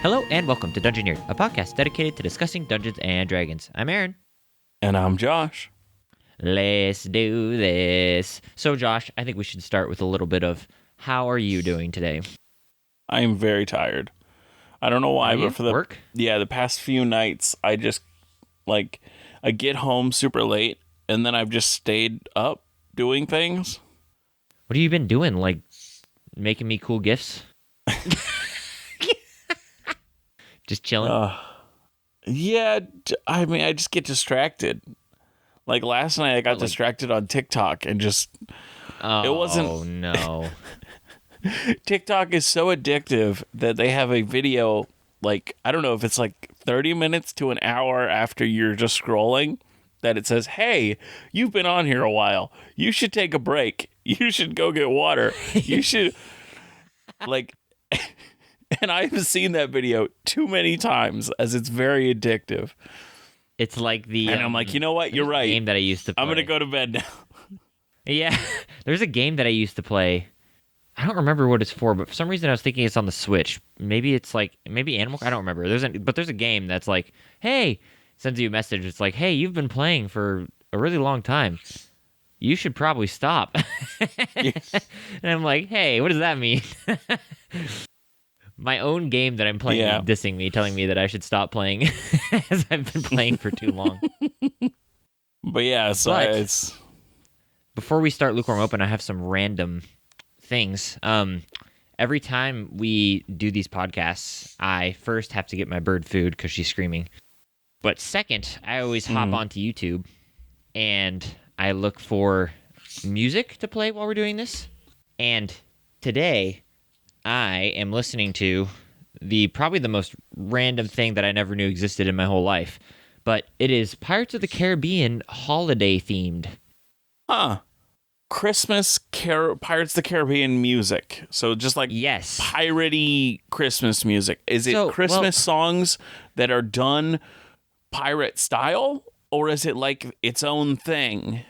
Hello and welcome to Dungeon Nerd, a podcast dedicated to discussing Dungeons and Dragons. I'm Aaron. And I'm Josh. Let's do this. So, Josh, I think we should start with a little bit of how are you doing today? I am very tired. I don't know why, but for the past few nights, I just I get home super late, and then I've just stayed up doing things. What have you been doing? Like making me cool gifts? Just chilling? Yeah, I mean, I just get distracted. Like last night, I got distracted on TikTok and just... Oh, it wasn't... Oh, no. TikTok is so addictive that they have a video, I don't know if it's 30 minutes to an hour after you're just scrolling, that it says, hey, you've been on here a while. You should take a break. You should go get water. You should... And I've seen that video too many times, as it's very addictive. It's like the... And I'm like, you know what? You're right. Game that I used to play. I'm going to go to bed now. Yeah. There's a game that I used to play. I don't remember what it's for, but for some reason I was thinking it's on the Switch. Maybe it's maybe Animal... I don't remember. There's a game that's like, hey, sends you a message. It's like, hey, you've been playing for a really long time. You should probably stop. And I'm like, hey, what does that mean? My own game that I'm playing is dissing me, telling me that I should stop playing as I've been playing for too long. But yeah, it's... Before we start Lukewarm Open, I have some random things. Every time we do these podcasts, I first have to get my bird food because she's screaming. But second, I always hop onto YouTube and I look for music to play while we're doing this. And today... I am listening to probably the most random thing that I never knew existed in my whole life, but it is Pirates of the Caribbean holiday themed. Huh. Pirates of the Caribbean music. So just yes, piratey Christmas music. Is it Christmas songs that are done pirate style, or is it like its own thing?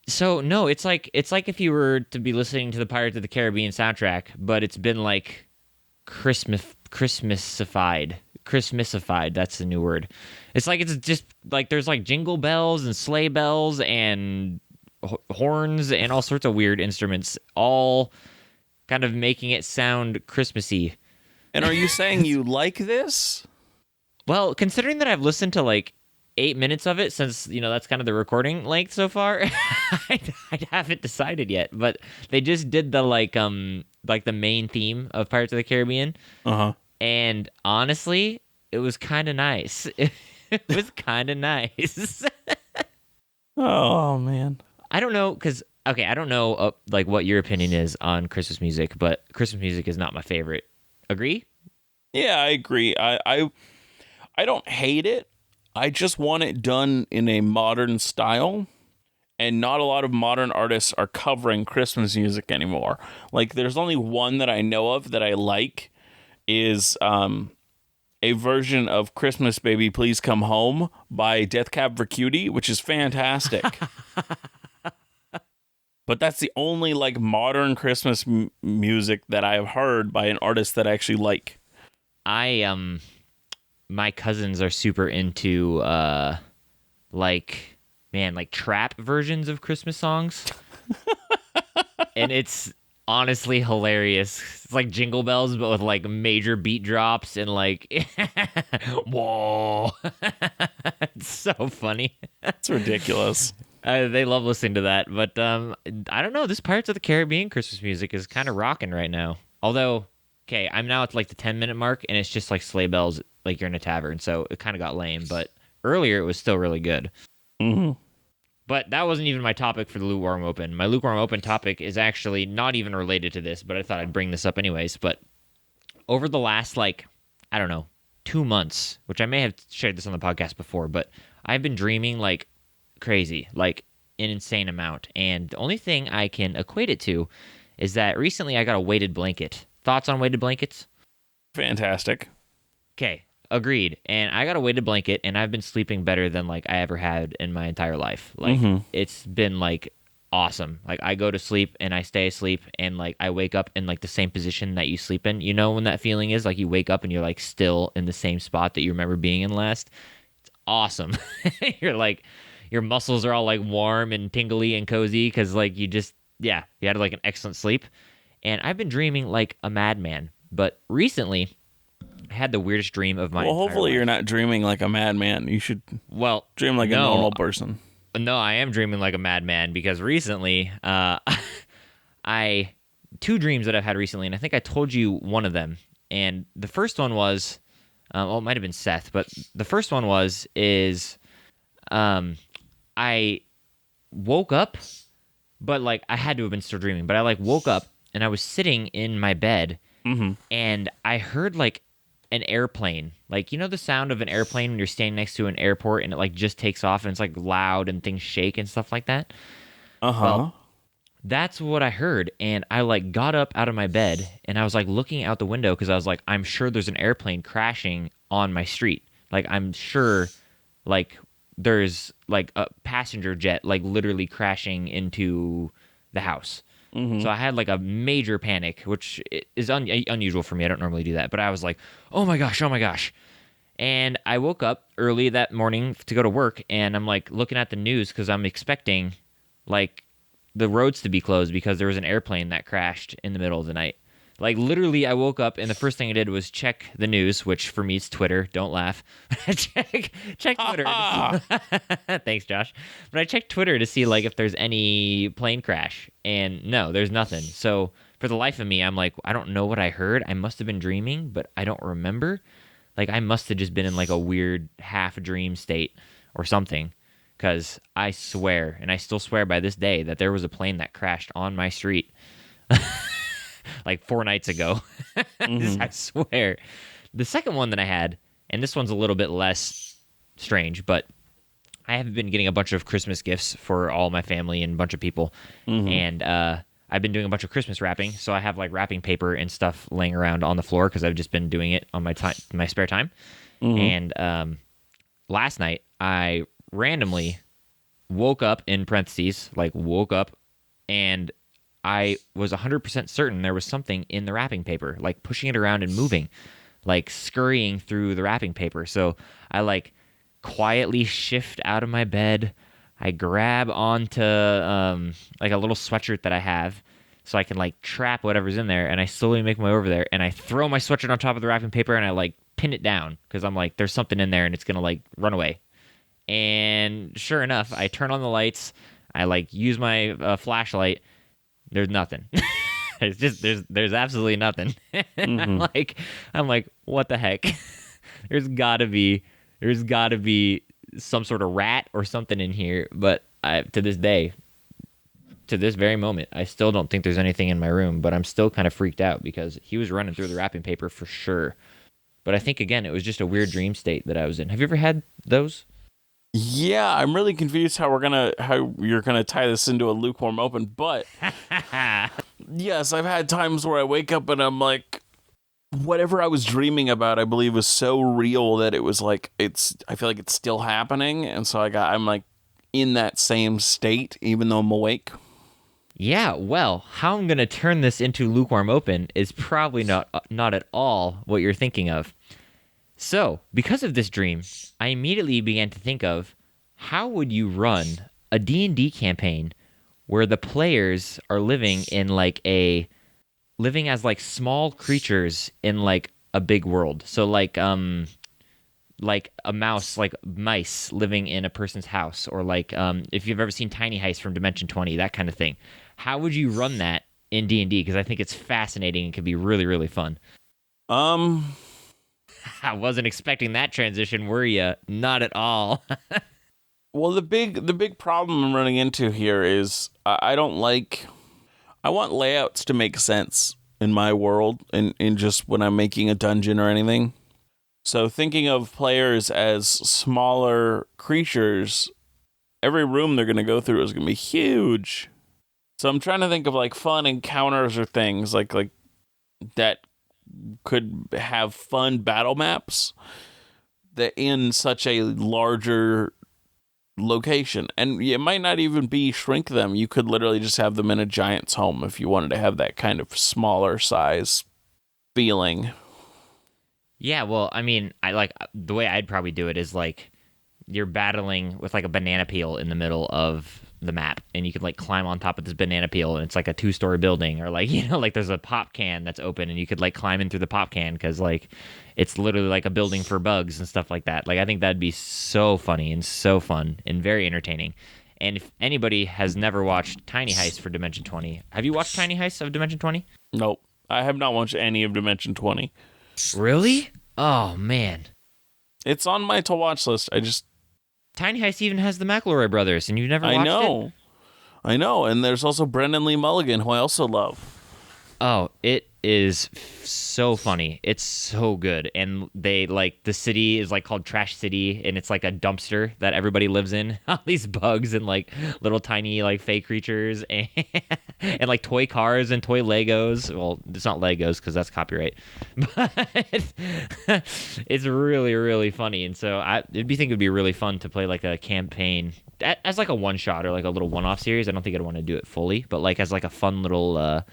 So no, it's like if you were to be listening to the Pirates of the Caribbean soundtrack, but it's been like Christmasified. That's the new word. It's just like there's like jingle bells and sleigh bells and horns and all sorts of weird instruments, all kind of making it sound Christmassy. And are you saying you like this? Well, considering that I've listened to 8 minutes of it since, that's kind of the recording length so far. I haven't decided yet, but they just did the the main theme of Pirates of the Caribbean. Uh-huh. And honestly, it was kind of nice. It was kind of nice. Oh, man. I don't know, I don't know what your opinion is on Christmas music, but Christmas music is not my favorite. Agree? Yeah, I agree. I don't hate it. I just want it done in a modern style, and not a lot of modern artists are covering Christmas music anymore. There's only one that I know of that I like is a version of Christmas Baby Please Come Home by Death Cab for Cutie, which is fantastic. But that's the only modern Christmas music that I've heard by an artist that I actually like. My cousins are super into trap versions of Christmas songs. And it's honestly hilarious. It's like Jingle Bells, but with major beat drops and whoa. It's so funny. It's ridiculous. They love listening to that. But I don't know. This Pirates of the Caribbean Christmas music is kind of rocking right now. Although, okay, I'm now at the 10-minute mark, and it's just sleigh bells like you're in a tavern, so it kind of got lame, but earlier it was still really good. Mm-hmm. But that wasn't even my topic for the Lukewarm Open. My Lukewarm Open topic is actually not even related to this, but I thought I'd bring this up anyways. But over the last, 2 months, which I may have shared this on the podcast before, but I've been dreaming crazy, an insane amount. And the only thing I can equate it to is that recently I got a weighted blanket. Thoughts on weighted blankets? Fantastic. Okay, agreed. And I got a weighted blanket, and I've been sleeping better than I ever had in my entire life. It's been awesome. Like I go to sleep and I stay asleep and like I wake up in like the same position that you sleep in. You know when that feeling is like you wake up and you're like still in the same spot that you remember being in last. Awesome. You're like your muscles are all like warm and tingly and cozy because like you had like an excellent sleep. And I've been dreaming like a madman. But recently I had the weirdest dream of my Well, entire hopefully you're life. not dreaming like a madman. You should Well, dream like a no, normal person. no, I am dreaming like a madman because recently, I two dreams that I've had recently, and I think I told you one of them. And the first one was, well, it might have been Seth, but the first one is, um, I woke up, but like I had to have been still dreaming, but I like woke up and I was sitting in my bed, Mm-hmm. and I heard like an airplane. Like, you know the sound of an airplane when you're standing next to an airport and it like just takes off and it's like loud and things shake and stuff like that? Well, Uh-huh. that's what I heard, and I like got up out of my bed and I was like looking out the window because I was like, I'm sure there's an airplane crashing on my street. Like I'm sure like there's like a passenger jet like literally crashing into the house. Mm-hmm. So I had like a major panic, which is unusual for me. I don't normally do that, but I was like, oh my gosh. And I woke up early that morning to go to work, and I'm like looking at the news because I'm expecting like the roads to be closed because there was an airplane that crashed in the middle of the night. Like literally, I woke up and the first thing I did was check the news, which for me is Twitter. Don't laugh. check Ha Twitter. ha! Thanks, Josh. But I checked Twitter to see like if there's any plane crash, and no, there's nothing. So for the life of me, I'm like, I don't know what I heard. I must have been dreaming, but I don't remember. Like I must have just been in like a weird half dream state or something. Because I swear, and I still swear by this day, that there was a plane that crashed on my street like 4 nights ago. Mm-hmm. I swear. The second one that I had, and this one's a little bit less strange, but I have been getting a bunch of Christmas gifts for all my family and a bunch of people. Mm-hmm. And I've been doing a bunch of Christmas wrapping. So I have like wrapping paper and stuff laying around on the floor because I've just been doing it on my spare time. Mm-hmm. And last night, I randomly woke up in parentheses, like woke up, and I was 100% certain there was something in the wrapping paper, like pushing it around and moving, like scurrying through the wrapping paper. So I like quietly shift out of my bed. I grab onto like a little sweatshirt that I have so I can like trap whatever's in there, and I slowly make my way over there and I throw my sweatshirt on top of the wrapping paper and I like pin it down because I'm like, there's something in there and it's gonna like run away. And sure enough, I turn on the lights. I like use my flashlight. There's nothing. It's just there's absolutely nothing. And Mm-hmm. I'm like, what the heck? there's gotta be some sort of rat or something in here. But to this day, to this very moment, I still don't think there's anything in my room. But I'm still kind of freaked out because he was running through the wrapping paper for sure. But I think again, it was just a weird dream state that I was in. Have you ever had those? Yeah, I'm really confused how you're gonna tie this into a lukewarm open, but yes, I've had times where I wake up and I'm like, whatever I was dreaming about, I believe was so real that it was like I feel like it's still happening, and so I'm like in that same state even though I'm awake. Yeah, well, how I'm going to turn this into lukewarm open is probably not at all what you're thinking of. So, because of this dream, I immediately began to think of how would you run a D&D campaign where the players are living as like small creatures in like a big world. So like a mouse, like mice living in a person's house, or like if you've ever seen Tiny Heist from Dimension 20, that kind of thing. How would you run that in D&D? Because I think it's fascinating and could be really, really fun. Um, I wasn't expecting that transition, were you? Not at all. well, the big problem I'm running into here is I don't like. I want layouts to make sense in my world, in just when I'm making a dungeon or anything. So thinking of players as smaller creatures, every room they're going to go through is going to be huge. So I'm trying to think of like fun encounters or things like that could have fun battle maps that in such a larger location. And it might not even be shrink them. You could literally just have them in a giant's home if you wanted to have that kind of smaller size feeling. Yeah, well, I mean, I like the way I'd probably do it is like you're battling with like a banana peel in the middle of the map, and you could like climb on top of this banana peel, and it's like a 2-story building, or like like there's a pop can that's open, and you could like climb in through the pop can because like it's literally like a building for bugs and stuff like that. Like I think that'd be so funny and so fun and very entertaining. And if anybody has never watched Tiny Heist for Dimension 20, have you watched Tiny Heist of Dimension 20? Nope. I have not watched any of Dimension 20. Really? Oh man. It's on my to watch list. Tiny Heist even has the McElroy brothers, and you've never watched it? I know. And there's also Brendan Lee Mulligan, who I also love. Oh, it is so funny. It's so good. And they like the city is like called Trash City, and it's like a dumpster that everybody lives in. All these bugs and like little tiny like fake creatures and like toy cars and toy Legos. Well, it's not Legos because that's copyright. But it's really really funny. And so think it'd be really fun to play like a campaign as like a one shot or like a little one off series. I don't think I'd want to do it fully, but like as like a fun little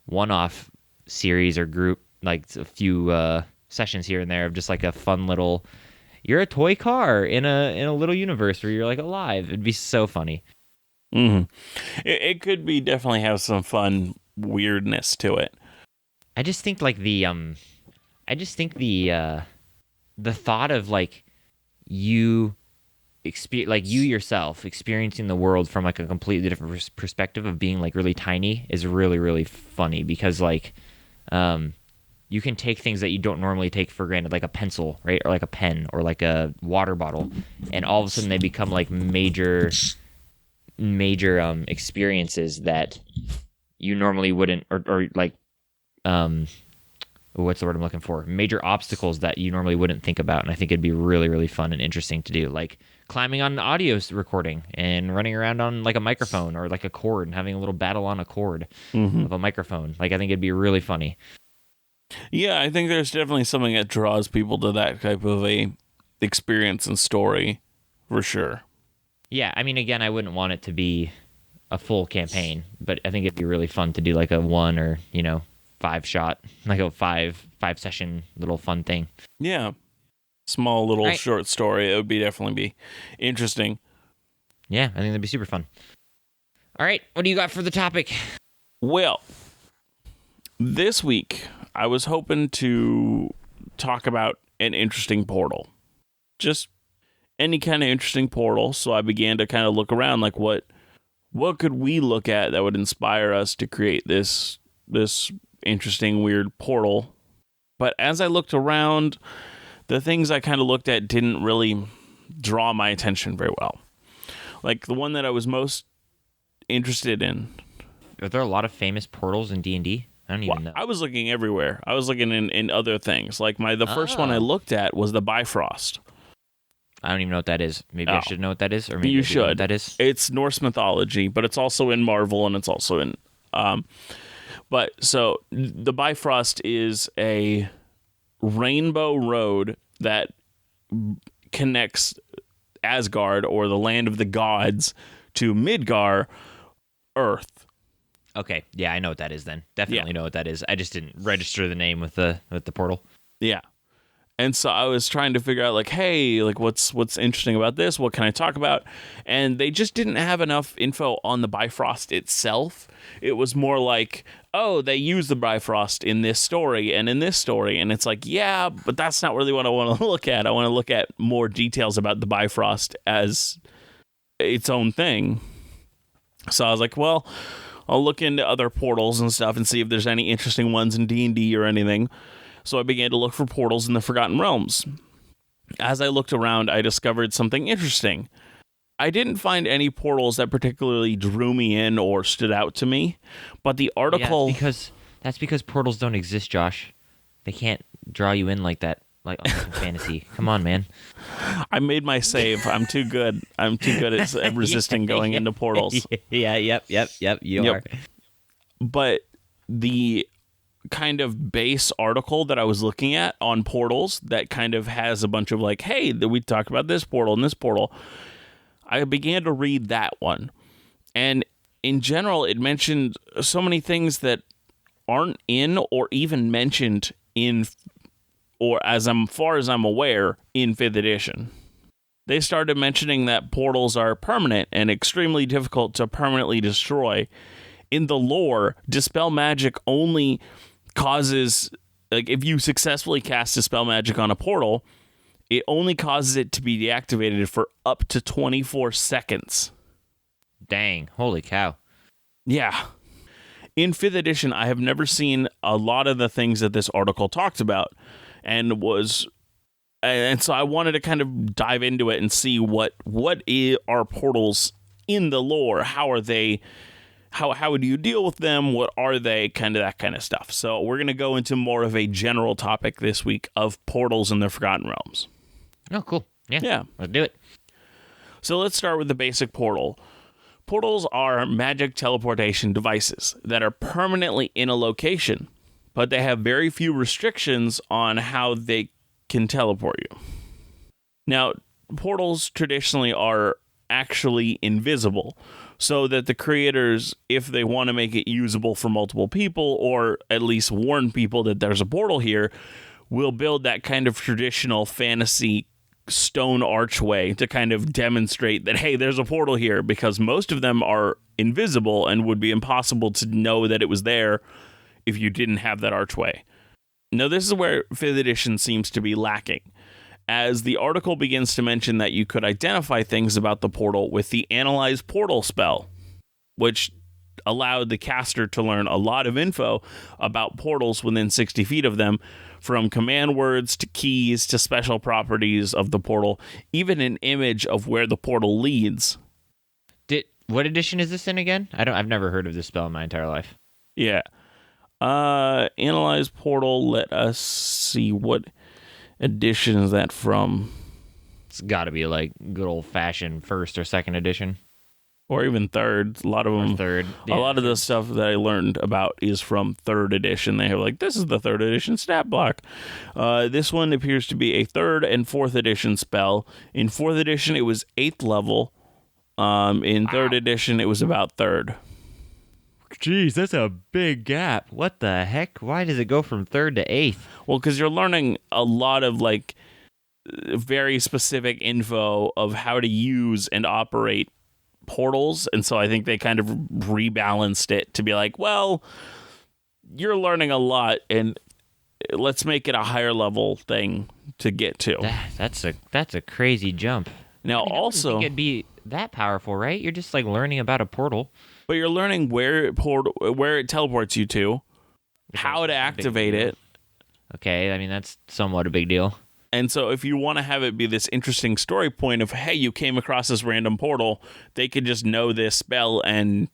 one-off series or group, like a few sessions here and there of just like a fun little you're a toy car in a little universe where you're like alive. It'd be so funny. It could be definitely have some fun weirdness to it. I just think like the thought of like you you yourself experiencing the world from like a completely different perspective of being like really tiny is really really funny because like you can take things that you don't normally take for granted, like a pencil, right, or like a pen or like a water bottle, and all of a sudden they become like major experiences that you normally wouldn't, or like what's the word I'm looking for? Major obstacles that you normally wouldn't think about. And I think it'd be really, really fun and interesting to do. Like climbing on an audio recording and running around on like a microphone or like a cord and having a little battle on a cord of a microphone. Like I think it'd be really funny. Yeah, I think there's definitely something that draws people to that type of a experience and story for sure. Yeah, I mean, again, I wouldn't want it to be a full campaign, but I think it'd be really fun to do like a 1 or 5 shot, like a five session little fun thing. Yeah. Small little short story. It would definitely be interesting. Yeah, I think that'd be super fun. All right, what do you got for the topic? Well, this week I was hoping to talk about an interesting portal. Just any kind of interesting portal. So I began to kind of look around, like what could we look at that would inspire us to create this interesting, weird portal. But as I looked around, the things I kind of looked at didn't really draw my attention very well. Like the one that I was most interested in. Are there a lot of famous portals in D&D? I don't even know. I was looking everywhere. I was looking in other things. Like the first one I looked at was the Bifrost. I don't even know what that is. Maybe I should know what that is, or maybe you should. Know what that is. It's Norse mythology, but it's also in Marvel, and it's also in. But so the Bifrost is a rainbow road that connects Asgard, or the land of the gods, to Midgar, Earth. Okay, yeah, I know what that is then. Definitely know what that is. I just didn't register the name with the portal. Yeah. And so I was trying to figure out, like, hey, like, what's interesting about this? What can I talk about? And they just didn't have enough info on the Bifrost itself. It was more like, oh, they use the Bifrost in this story and in this story. And it's like, yeah, but that's not really what I want to look at. I want to look at more details about the Bifrost as its own thing. So I was like, well, I'll look into other portals and stuff and see if there's any interesting ones in D&D or anything. So I began to look for portals in the Forgotten Realms. As I looked around, I discovered something interesting. I didn't find any portals that particularly drew me in or stood out to me, but the article... Yeah, that's because portals don't exist, Josh. They can't draw you in like that, like fantasy. Come on, man. I made my save. I'm too good. I'm too good at resisting going into portals. Yeah, yep. You are. But the kind of base article that I was looking at on portals that kind of has a bunch of like, hey, we talked about this portal and this portal. I began to read that one. And in general, it mentioned so many things that aren't in or even mentioned in, or as far as I'm aware, in 5th edition. They started mentioning that portals are permanent and extremely difficult to permanently destroy. In the lore, dispel magic only causes, like, if you successfully cast dispel magic on a portal, it only causes it to be deactivated for up to 24 seconds. Dang, holy cow. Yeah. In 5th edition, I have never seen a lot of the things that this article talked about, and so I wanted to kind of dive into it and see what are portals in the lore. How are they? How do you deal with them? What are they? Kind of that kind of stuff. So we're going to go into more of a general topic this week of portals in the Forgotten Realms. Oh, cool. Yeah. Let's do it. So let's start with the basic portal. Portals are magic teleportation devices that are permanently in a location, but they have very few restrictions on how they can teleport you. Now, portals traditionally are actually invisible, so that the creators, if they want to make it usable for multiple people, or at least warn people that there's a portal here, will build that kind of traditional fantasy stone archway to kind of demonstrate that, hey, there's a portal here, because most of them are invisible and would be impossible to know that it was there if you didn't have that archway. Now, this is where 5th edition seems to be lacking, as the article begins to mention that you could identify things about the portal with the Analyze Portal spell, which allowed the caster to learn a lot of info about portals within 60 feet of them, from command words to keys to special properties of the portal, even an image of where the portal leads. What edition is this in again? I've never heard of this spell in my entire life. Yeah. Analyze Portal, let us see, what edition is that from? It's got to be like good old-fashioned 1st or 2nd edition. Or even 3rd. A lot of them. 3rd. Yeah. A lot of the stuff that I learned about is from 3rd edition. They have like, this is the 3rd edition stat block. This one appears to be a 3rd and 4th edition spell. In 4th edition, it was 8th level. In 3rd edition, it was about 3rd. Jeez, that's a big gap. What the heck? Why does it go from 3rd to 8th? Well, because you're learning a lot of like very specific info of how to use and operate portals, and so I think they kind of rebalanced it to be like, well, you're learning a lot, and let's make it a higher level thing to get to. That's a crazy jump. Now, I also, don't think it'd be that powerful, right? You're just like learning about a portal, but you're learning where it teleports you to, how to activate it. Okay, I mean that's somewhat a big deal. And so if you want to have it be this interesting story point of, hey, you came across this random portal, they could just know this spell and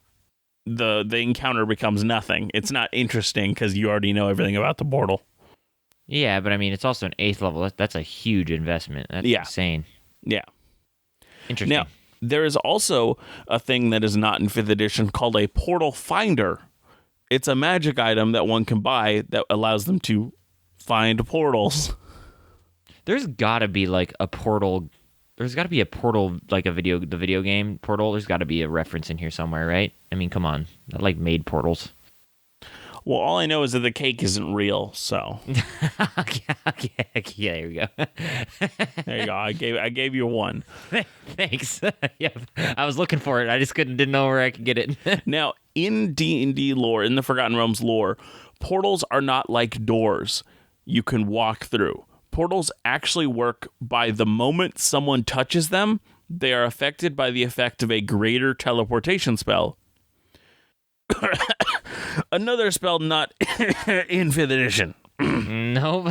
the encounter becomes nothing. It's not interesting because you already know everything about the portal. Yeah, but I mean, it's also an 8th level. That's a huge investment. That's insane. Yeah. Interesting. Now, there is also a thing that is not in 5th edition called a portal finder. It's a magic item that one can buy that allows them to find portals. There's got to be like a portal. There's got to be a portal, like the video game Portal. There's got to be a reference in here somewhere, right? I mean, come on. I like made portals. Well, all I know is that the cake isn't real, so. Okay, yeah, there we go. There you go. I gave you one. Thanks. Yeah, I was looking for it. I just didn't know where I could get it. Now, in D&D lore, in the Forgotten Realms lore, portals are not like doors you can walk through. Portals actually work by the moment someone touches them, they are affected by the effect of a greater teleportation spell. Another spell not in 5th edition. Nope.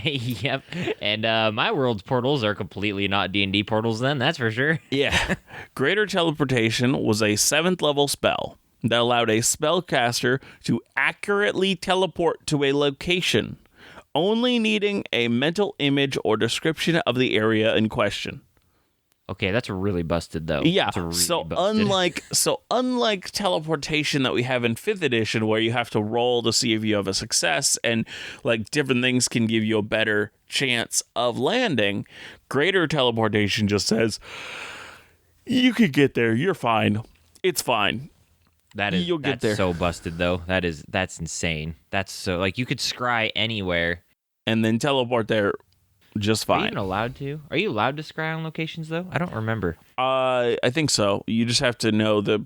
Yep. And my world's portals are completely not D&D portals then, that's for sure. Yeah. Greater teleportation was a 7th level spell that allowed a spellcaster to accurately teleport to a location, only needing a mental image or description of the area in question. Okay, that's really busted though. Yeah. Really so busted. unlike teleportation that we have in 5th edition, where you have to roll to see if you have a success, and like different things can give you a better chance of landing, greater teleportation just says, You could get there. You're fine. It's fine. You'll get there. That's so busted though. That's insane. That's so like you could scry anywhere and then teleport there just Are you fine. even allowed to? Are you allowed to scry on locations though? I don't remember. I think so. You just have to know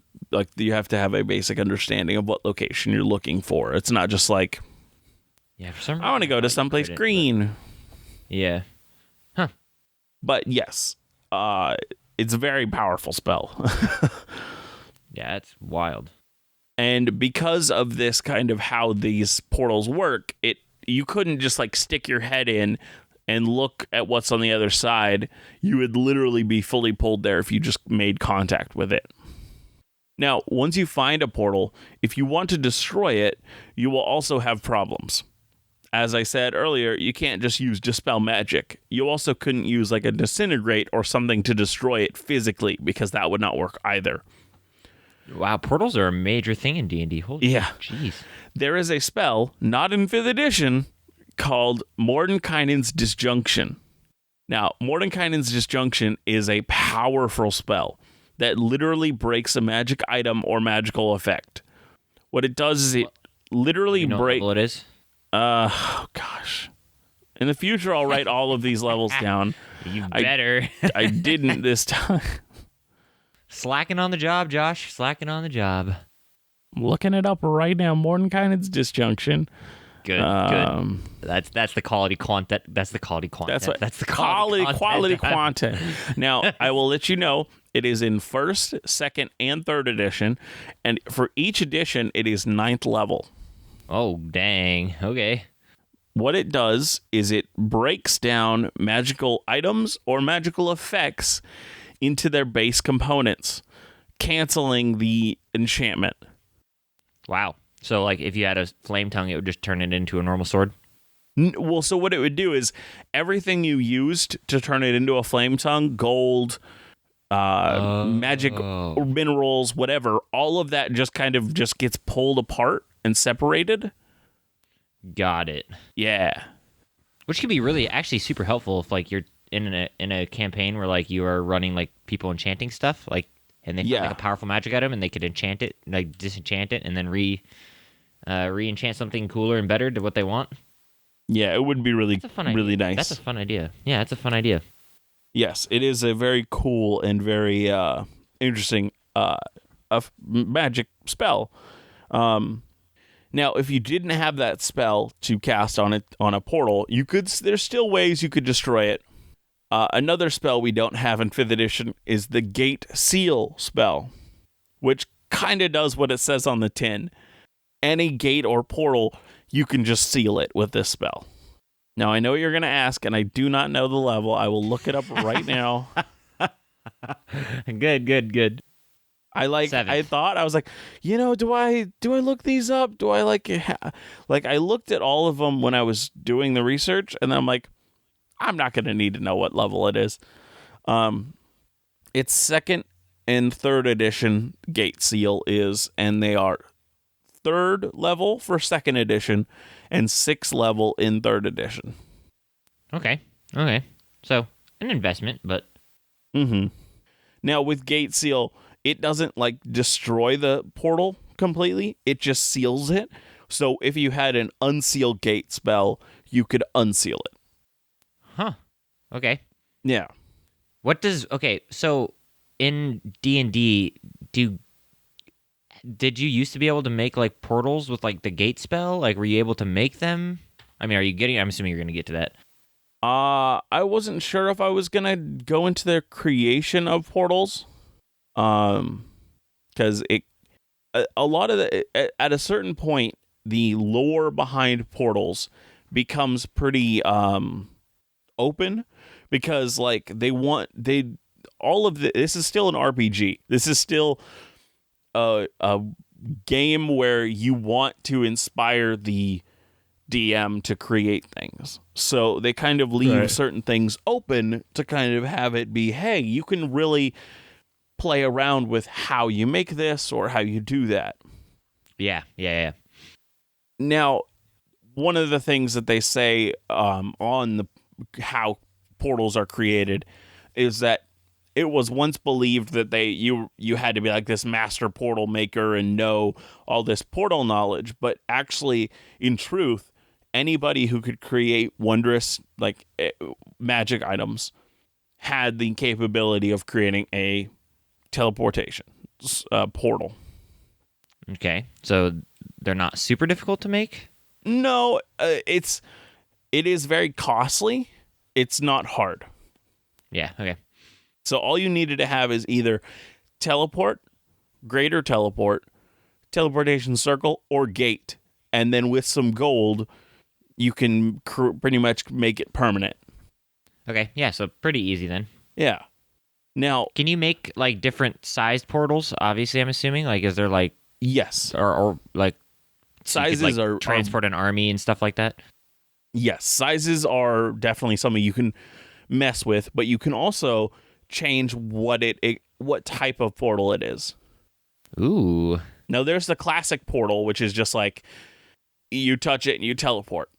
you have to have a basic understanding of what location you're looking for. It's not just like, Yeah, for some reason I want to go to someplace green. Yeah. Huh. But yes, it's a very powerful spell. Yeah, it's wild. And because of this kind of how these portals work, you couldn't just like stick your head in and look at what's on the other side. You would literally be fully pulled there if you just made contact with it. Now, once you find a portal, if you want to destroy it, you will also have problems. As I said earlier, you can't just use Dispel Magic. You also couldn't use like a Disintegrate or something to destroy it physically, because that would not work either. Wow, portals are a major thing in D&D. Holy jeez. There is a spell, not in 5th edition, called Mordenkainen's Disjunction. Now, Mordenkainen's Disjunction is a powerful spell that literally breaks a magic item or magical effect. What it does is it literally breaks... what level it is? Oh, gosh. In the future, I'll write all of these levels down. You better. I didn't this time. Slacking on the job, Josh. Slacking on the job. I'm looking it up right now. Mordenkainen's Disjunction. Good. That's the quality content. That's the quality content. That's the quality content. Now, I will let you know, it is in 1st, 2nd, and 3rd edition. And for each edition, it is 9th level. Oh, dang. Okay. What it does is it breaks down magical items or magical effects into their base components, canceling the enchantment. Wow. So, like, if you had a flame tongue, it would just turn it into a normal sword? Well, so what it would do is everything you used to turn it into a flame tongue, gold, magic minerals, whatever, all of that just kind of just gets pulled apart and separated. Got it. Yeah. Which could be really actually super helpful if like you're in a campaign where like you are running like people enchanting stuff, like, and they find like a powerful magic item and they could enchant it, like disenchant it, and then re-enchant something cooler and better to what they want. Yeah, it would be really nice. That's a fun idea. Yeah, that's a fun idea. Yes, it is a very cool and very interesting magic spell. Now, if you didn't have that spell to cast on a portal, there's still ways you could destroy it. Another spell we don't have in 5th edition is the Gate Seal spell, which kind of does what it says on the tin. Any gate or portal, you can just seal it with this spell. Now, I know you're going to ask, and I do not know the level. I will look it up right now. Good. I was like, do I look these up? Do I I looked at all of them when I was doing the research, and then I'm like, I'm not going to need to know what level it is. It's 2nd and 3rd edition Gate Seal and they are 3rd level for 2nd edition and 6th level in 3rd edition. Okay. So, an investment, but... Mm-hmm. Now, with Gate Seal, it doesn't, destroy the portal completely. It just seals it. So, if you had an Unseal Gate spell, you could unseal it. Huh. Okay. Yeah. So, in D&D, did you used to be able to make, portals with, the Gate spell? Were you able to make them? I mean, I'm assuming you're going to get to that. I wasn't sure if I was going to go into the creation of portals. Because a lot of at a certain point, the lore behind portals becomes pretty open, because this is still an RPG. This is still a game where you want to inspire the DM to create things. So they kind of leave certain things open to kind of have it be, hey, you can really play around with how you make this or how you do that. Yeah. Now, one of the things that they say on how portals are created is that it was once believed that you had to be like this master portal maker and know all this portal knowledge, but actually, in truth, anybody who could create wondrous magic items had the capability of creating a teleportation portal. Okay, so they're not super difficult to make? No, it is very costly. It's not hard. Yeah, okay. So all you needed to have is either teleport, greater teleport, teleportation circle, or gate. And then with some gold, you can pretty much make it permanent. Okay, yeah, so pretty easy then. Yeah. Now, can you make like different sized portals? Obviously, I'm assuming. Like, is there like yes, or like sizes you could, like, transport an army and stuff like that? Yes, sizes are definitely something you can mess with, but you can also change what type of portal it is. Ooh. Now, there's the classic portal, which is just like you touch it and you teleport.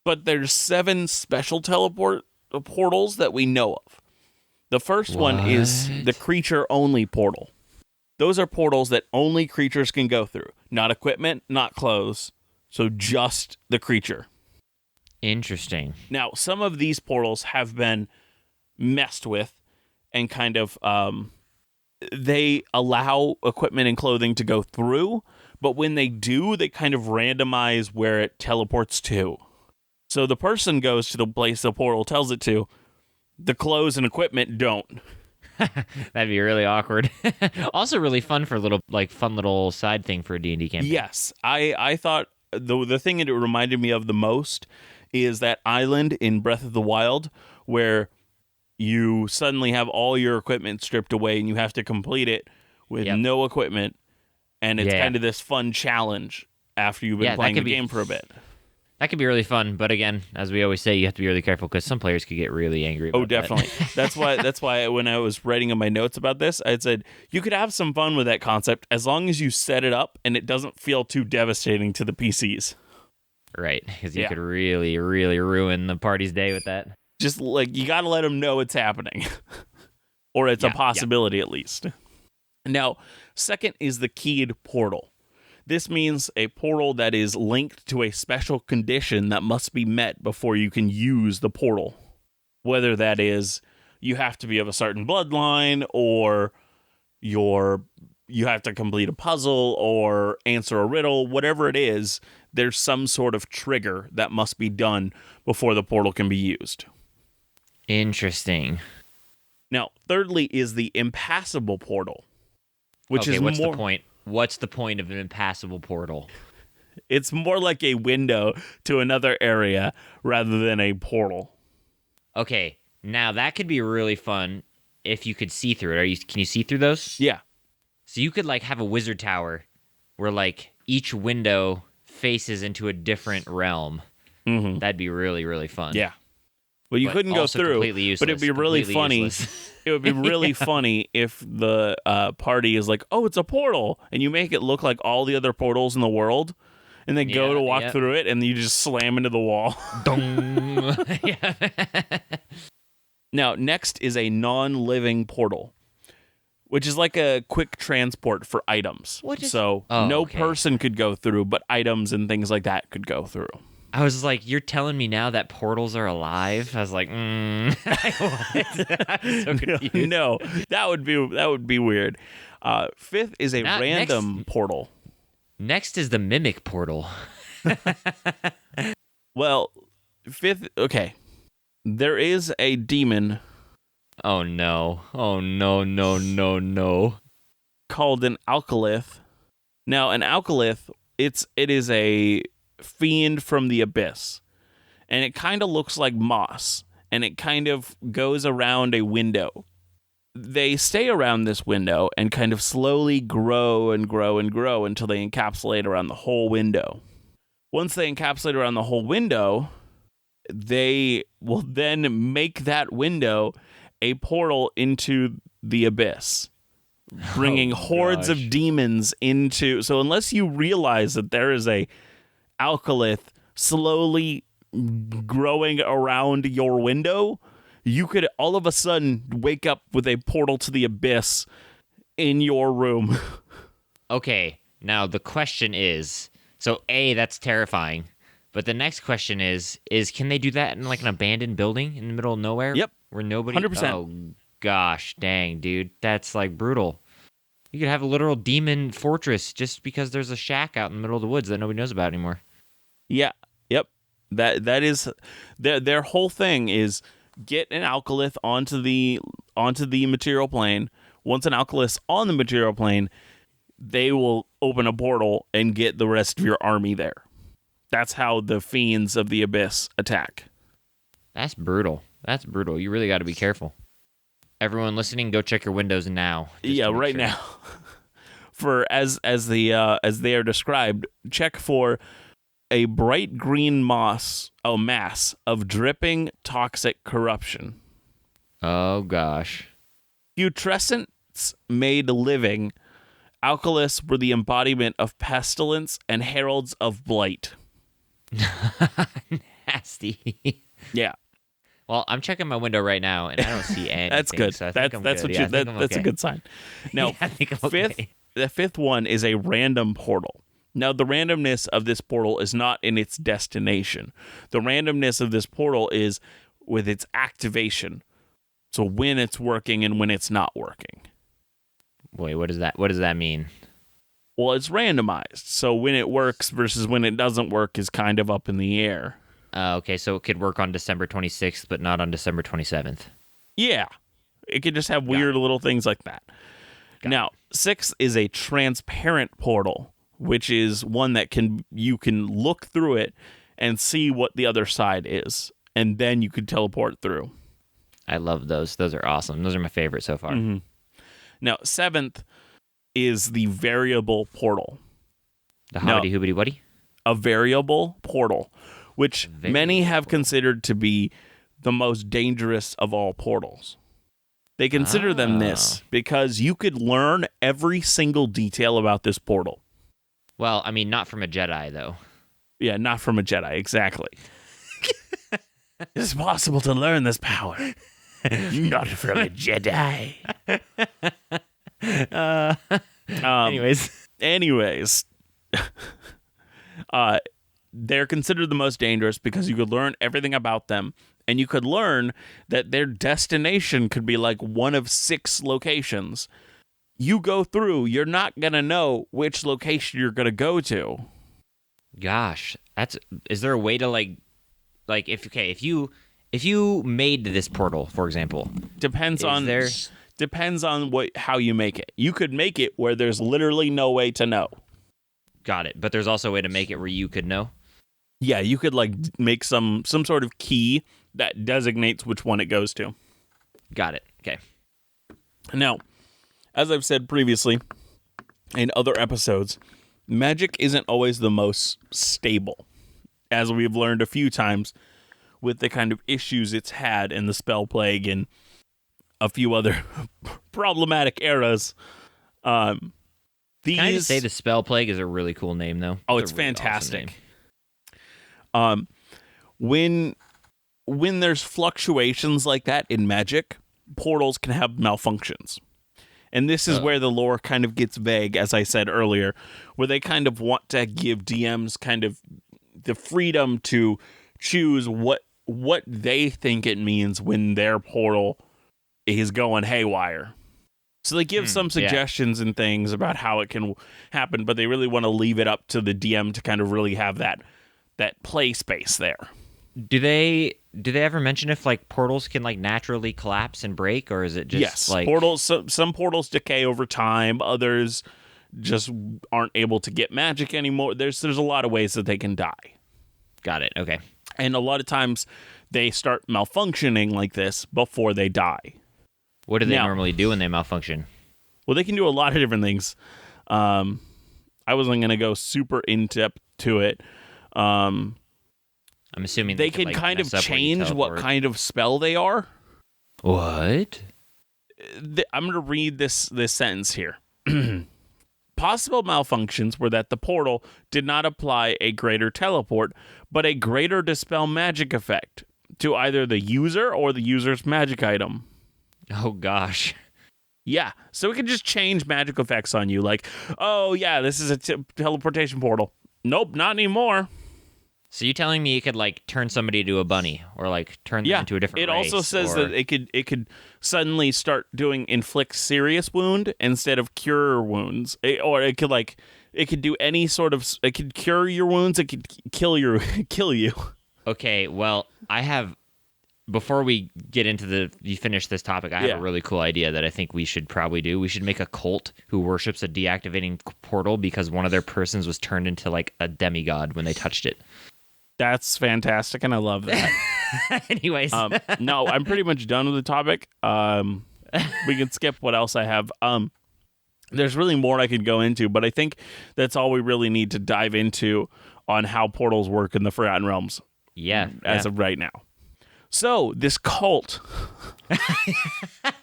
But there's 7 special teleport portals that we know of. The first one is the creature-only portal. Those are portals that only creatures can go through. Not equipment, not clothes. So just the creature. Interesting. Now, some of these portals have been messed with and kind of they allow equipment and clothing to go through, but when they do, they kind of randomize where it teleports to. So the person goes to the place the portal tells it to. The clothes and equipment don't. That'd be really awkward. Also really fun for fun little side thing for a D&D campaign. Yes. I thought the thing that it reminded me of the most is that island in Breath of the Wild where you suddenly have all your equipment stripped away and you have to complete it with no equipment. And it's kind of this fun challenge after you've been playing the game for a bit. That could be really fun, but again, as we always say, you have to be really careful because some players could get really angry about definitely. That. That's why when I was writing in my notes about this, I said you could have some fun with that concept as long as you set it up and it doesn't feel too devastating to the PCs. Right, because you could really, really ruin the party's day with that. Just like you got to let them know it's happening, or it's a possibility at least. Now, second is the keyed portal. This means a portal that is linked to a special condition that must be met before you can use the portal. Whether that is you have to be of a certain bloodline, or you have to complete a puzzle or answer a riddle, whatever it is, there's some sort of trigger that must be done before the portal can be used. Interesting. Now, thirdly is the impassable portal, which is what's the point? What's the point of an impassable portal? It's more like a window to another area rather than a portal. Okay, now that could be really fun if you could see through it. Can you see through those? Yeah. So you could have a wizard tower where each window faces into a different realm. Mm-hmm. That'd be really, really fun. Yeah. Well, you couldn't go through, but it'd be really funny. It would be really funny if the party is like, "Oh, it's a portal," and you make it look like all the other portals in the world, and then go to walk through it, and you just slam into the wall. Now, next is a non-living portal, which is like a quick transport for items. No person could go through, but items and things like that could go through. I was like, you're telling me now that portals are alive? I was like, I was so confused. No, that would be weird. Fifth is a random portal. Next is the mimic portal. Well, fifth, okay. There is a demon. Oh no. Oh no. Called an alkalith. Now, an alkalith, it is a fiend from the abyss, and it kind of looks like moss, and it kind of goes around a window. They stay around this window and kind of slowly grow and grow and grow until they encapsulate around the whole window. Once they encapsulate around the whole window, they will then make that window a portal into the abyss, bringing hordes of demons into. So unless you realize that there is a alkalith slowly growing around your window, you could all of a sudden wake up with a portal to the abyss in your room. Okay, now the question is, so A, that's terrifying, but the next question is can they do that in like an abandoned building in the middle of nowhere? Yep. Where nobody... 100%. Oh, gosh, dang, dude. That's like brutal. You could have a literal demon fortress just because there's a shack out in the middle of the woods that nobody knows about anymore. Yeah. Yep. That is their whole thing is get an alkylith onto the material plane. Once an alkylith's on the material plane, they will open a portal and get the rest of your army there. That's how the fiends of the abyss attack. That's brutal. That's brutal. You really got to be careful. Everyone listening, go check your windows now. Yeah, right sure. Now. For as they are described, check for a bright green mass of dripping toxic corruption. Oh gosh. Putrescence made living. Alkyliths were the embodiment of pestilence and heralds of blight. Nasty. Yeah. Well, I'm checking my window right now, and I don't see anything. That's good. So that's a good sign. Now, I think I'm okay. The fifth one is a random portal. Now, the randomness of this portal is not in its destination. The randomness of this portal is with its activation. So when it's working and when it's not working. Wait, what does that mean? Well, it's randomized. So when it works versus when it doesn't work is kind of up in the air. Okay, so it could work on December 26th, but not on December 27th. Yeah. It could just have weird little things like that. Now, 6 is a transparent portal, which is one that you can look through it and see what the other side is, and then you could teleport through. I love those. Those are awesome. Those are my favorite so far. Mm-hmm. Now, 7th is the variable portal. The hobbity-hoobity-wuddy? A variable portal, which many have considered to be the most dangerous of all portals. They consider them this because you could learn every single detail about this portal. Well, I mean, not from a Jedi, though. Yeah, not from a Jedi, exactly. It's possible to learn this power. Not from a Jedi. Anyways. They're considered the most dangerous because you could learn everything about them. And you could learn that their destination could be like one of 6 locations. You go through, you're not going to know which location you're going to go to. Gosh, is there a way to if you made this portal, for example, depends on how you make it. You could make it where there's literally no way to know. Got it. But there's also a way to make it where you could know. Yeah, you could make some sort of key that designates which one it goes to. Got it. Okay. Now, as I've said previously in other episodes, magic isn't always the most stable, as we've learned a few times with the kind of issues it's had in the Spell Plague and a few other problematic eras. Can I just say the Spell Plague is a really cool name, though? Oh, it's really fantastic. Awesome name. When there's fluctuations like that in magic, portals can have malfunctions. And this is where the lore kind of gets vague, as I said earlier, where they kind of want to give DMs kind of the freedom to choose what they think it means when their portal is going haywire. So they give some suggestions and things about how it can happen, but they really want to leave it up to the DM to kind of really have that play space there. Do they ever mention if portals can naturally collapse and break, or is it just portals? Some portals decay over time. Others just aren't able to get magic anymore. There's a lot of ways that they can die. Got it. Okay. And a lot of times they start malfunctioning like this before they die. What do they normally do when they malfunction? Well, they can do a lot of different things. I wasn't going to go super in-depth to it. I'm assuming they can kind of change what kind of spell they are. What? I'm going to read this sentence here. Possible malfunctions were that the portal did not apply a greater teleport, but a greater dispel magic effect. to either the user or the user's magic item. Oh gosh. Yeah, so it can just change magic effects on you. Like, oh yeah, this is a teleportation portal. Nope, not anymore. So you telling me it could like turn somebody to a bunny or like turn them into a different it race? Also says that it could suddenly start doing inflict serious wound instead of cure wounds. It could do any sort of, it could cure your wounds, it could kill you. Okay, well, I have, before we get into you finish this topic, I have a really cool idea that I think we should probably do. We should make a cult who worships a deactivating portal because one of their persons was turned into like a demigod when they touched it. That's fantastic, and I love that. Anyways. No, I'm pretty much done with the topic. We can skip what else I have. There's really more I could go into, but I think that's all we really need to dive into on how portals work in the Forgotten Realms. Yeah. As of right now. So, this cult,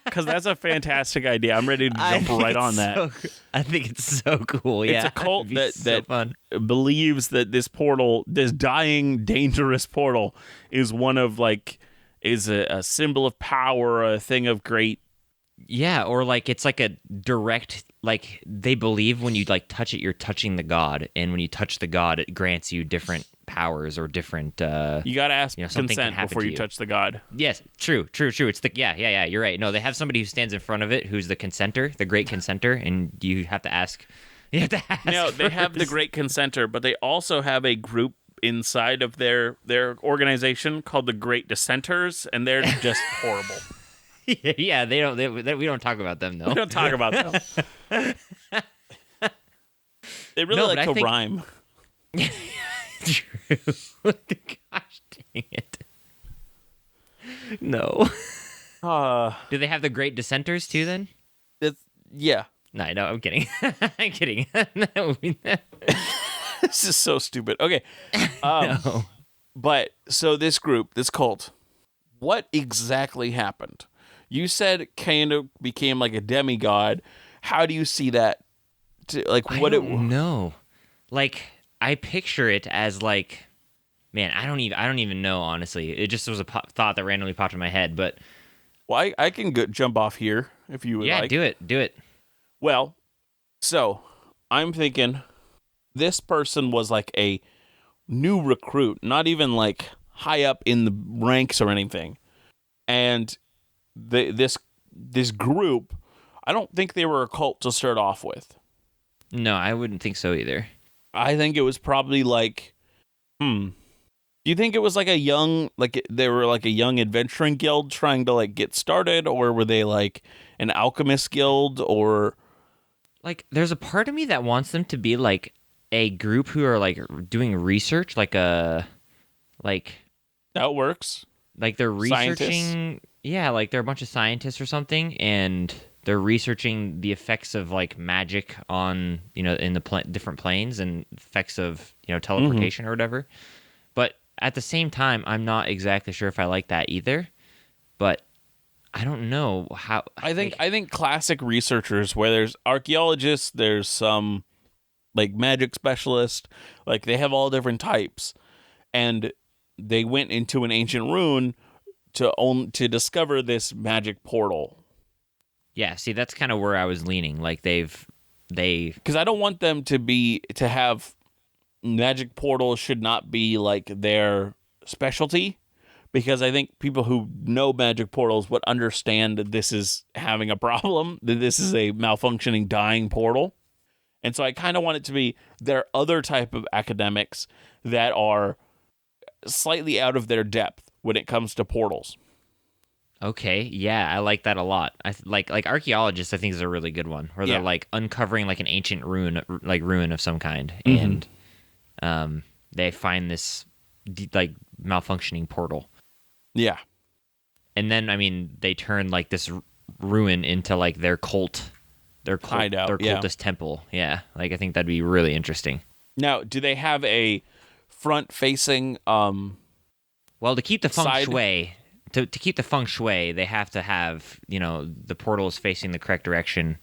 because that's a fantastic idea. I'm ready to jump right on that. I think it's so cool. It's a cult that believes that this portal, this dying, dangerous portal, is one of is a symbol of power, a thing of great. Yeah, or like it's like a direct, like they believe when you like touch it, you're touching the god, and when you touch the god, it grants you different powers or different. You gotta ask consent before you touch the god. Yes, true. It's the yeah. You're right. No, they have somebody who stands in front of it, who's the consenter, the great consenter, and you have to ask. You have to ask. No, they have the great consenter, but they also have a group inside of their organization called the Great Dissenters, and they're just horrible. Yeah, we don't talk about them though. We don't talk about them. They really like to rhyme. True. Gosh dang it. No. Do they have the Great Dissenters too then? Yeah. No, I'm kidding. I'm kidding. This is so stupid. Okay. No. But so this group, this cult, what exactly happened? You said Kano became like a demigod. How do you see that? I don't know. Like, I picture it as like, man, I don't even know, honestly. It just was a thought that randomly popped in my head. But well, I can jump off here if you would like. Yeah, do it. Well, so I'm thinking this person was like a new recruit, not even like high up in the ranks or anything. And this group, I don't think they were a cult to start off with. No, I wouldn't think so either. I think it was probably like, do you think it was like they were like a young adventuring guild trying to like get started, or were they like an alchemist guild, or like there's a part of me that wants them to be like a group who are like doing research, like that works. Like they're researching, scientists? Yeah, like they're a bunch of scientists or something, and they're researching the effects of like magic on, in the different planes and effects of, teleportation or whatever. But at the same time, I'm not exactly sure if I like that either. But I don't know how. I think classic researchers, where there's archaeologists, there's some like magic specialists, like they have all different types, and they went into an ancient ruin to discover this magic portal. Yeah, see, that's kind of where I was leaning. Like they because I don't want them to have magic portals should not be like their specialty, because I think people who know magic portals would understand that this is having a problem, that this is a malfunctioning, dying portal. And so I kind of want it to be there are other type of academics that are slightly out of their depth when it comes to portals. Okay, yeah, I like that a lot. I like archaeologists. I think is a really good one, where they're like uncovering like an ancient ruin of some kind, and they find this like malfunctioning portal. Yeah, and then they turn like this ruin into like their cult, hideout, their cultist temple. Yeah, like I think that'd be really interesting. Now, do they have a front-facing? Well, to keep the feng shui. To keep the feng shui, they have to have, the portal is facing the correct direction,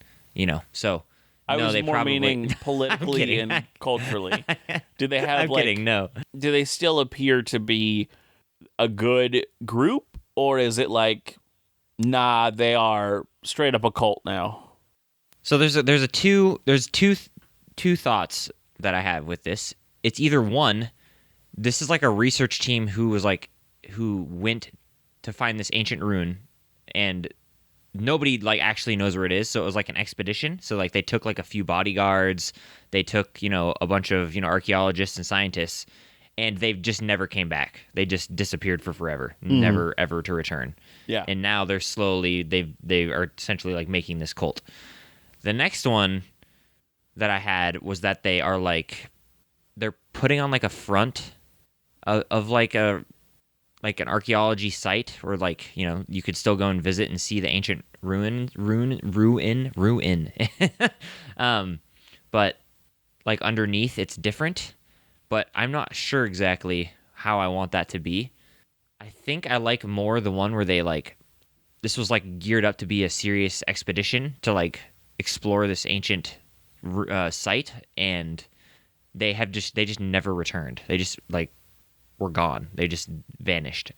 so. I was more meaning politically and culturally. Do they have I'm kidding, no. Do they still appear to be a good group, or is it like, nah, they are straight up a cult now? So there's two thoughts that I have with this. It's either one, this is like a research team who went to find this ancient rune, and nobody like actually knows where it is, so it was like an expedition. So like they took like a few bodyguards, they took a bunch of archaeologists and scientists, and they've just never came back. They just disappeared for forever, never ever to return. Yeah. And now they're slowly they are essentially like making this cult. The next one that I had was that they're putting on like a front of like an archaeology site, or like you could still go and visit and see the ancient ruin. But like underneath it's different, but I'm not sure exactly how I want that to be. I think I like more the one where this was like geared up to be a serious expedition to like explore this ancient site, and they just never returned. They just like were gone. They just vanished.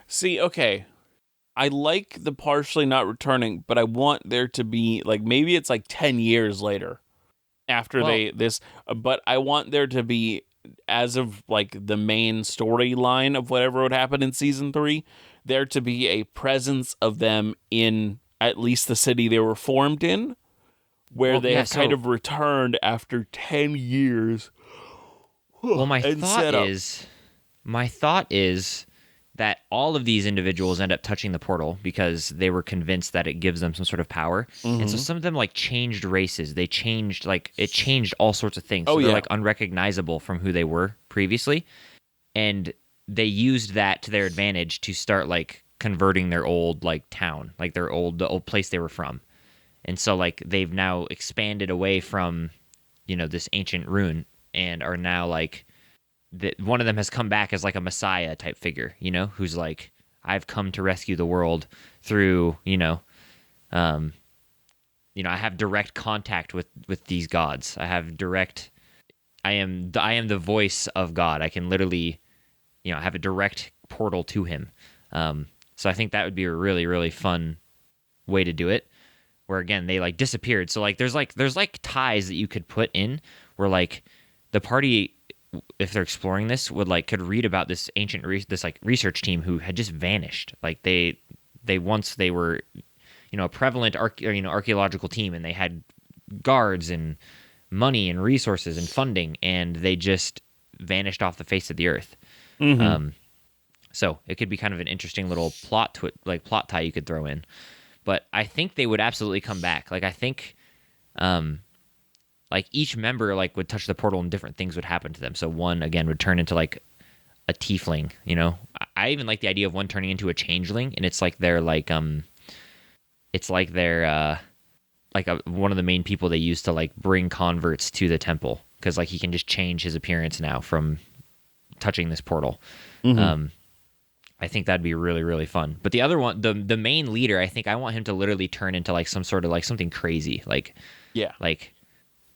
See, okay, I like the partially not returning, but I want there to be like, maybe it's like 10 years later after but I want there to be, as of like the main storyline of whatever would happen in season 3, there to be a presence of them in at least the city they were formed in, where they have kind of returned after 10 years. Well, my thought is that all of these individuals end up touching the portal because they were convinced that it gives them some sort of power. And so some of them like changed races. They changed it changed all sorts of things. So they're like unrecognizable from who they were previously. And they used that to their advantage to start like converting their old like town, like the old place they were from. And so like they've now expanded away from this ancient rune, and are now like one of them has come back as like a messiah type figure, who's like, I've come to rescue the world through, I have direct contact with these gods. I am the voice of God. I can literally, have a direct portal to him. So I think that would be a really, really fun way to do it, where again, they like disappeared. So like, there's ties that you could put in where like the party, if they're exploring this, could read about this ancient research team who had just vanished. Like they were, a prevalent archaeological team, and they had guards and money and resources and funding, and they just vanished off the face of the earth. So it could be kind of an interesting little plot tie you could throw in. But I think they would absolutely come back. Like I think, like each member like would touch the portal and different things would happen to them. So one again would turn into like a tiefling. I even like the idea of one turning into a changeling, and it's like they're like one of the main people they use to like bring converts to the temple, because like he can just change his appearance now from touching this portal. I think that'd be really, really fun. But the other one, the main leader, I think I want him to literally turn into like some sort of like something crazy. Like, yeah. Like,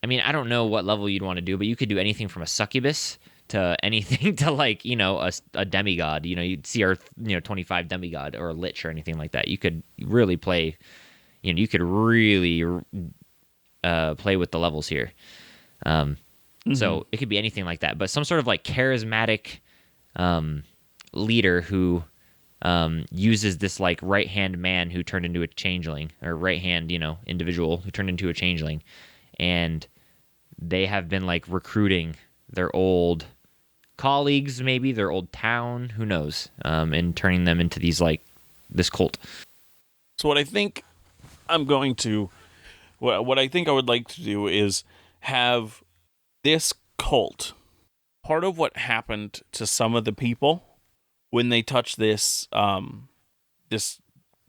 I mean, I don't know what level you'd want to do, but you could do anything from a succubus to anything to like, a demigod. You'd see our, 25 demigod, or a lich or anything like that. You could really play, you could really play with the levels here. So it could be anything like that, but some sort of like charismatic leader who uses this like right-hand man who turned into a changeling, or right-hand, individual who turned into a changeling, and they have been like recruiting their old colleagues, maybe their old town, who knows, and turning them into these like this cult. So what I think I'm going to, what I think I would like to do is have this cult. Part of what happened to some of the people when they touch this this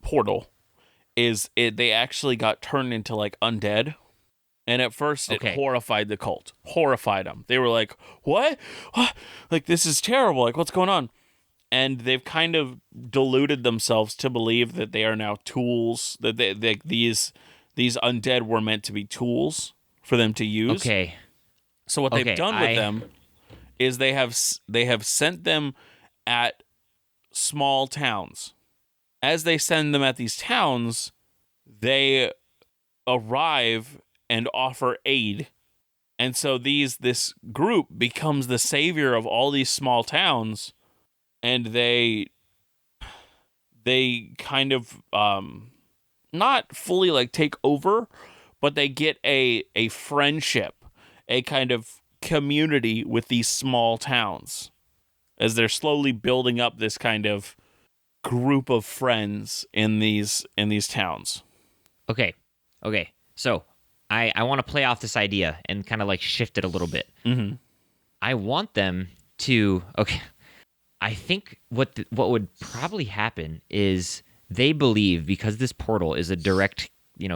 portal is they actually got turned into like undead. And at first it horrified the cult. Horrified them. They were like, what? Like, this is terrible. Like, what's going on? And they've kind of deluded themselves to believe that they are now tools, that these undead were meant to be tools for them to use. Okay. So what they've done with them is they have sent them at small towns. As they send them at these towns, they arrive and offer aid. And so this group becomes the savior of all these small towns, and they kind of not fully like take over, but they get a friendship, a kind of community with these small towns as they're slowly building up this kind of group of friends in these towns. Okay. So I want to play off this idea and kind of like shift it a little bit. Mm-hmm. I want them to. Okay. I think what would probably happen is they believe, because this portal is a direct,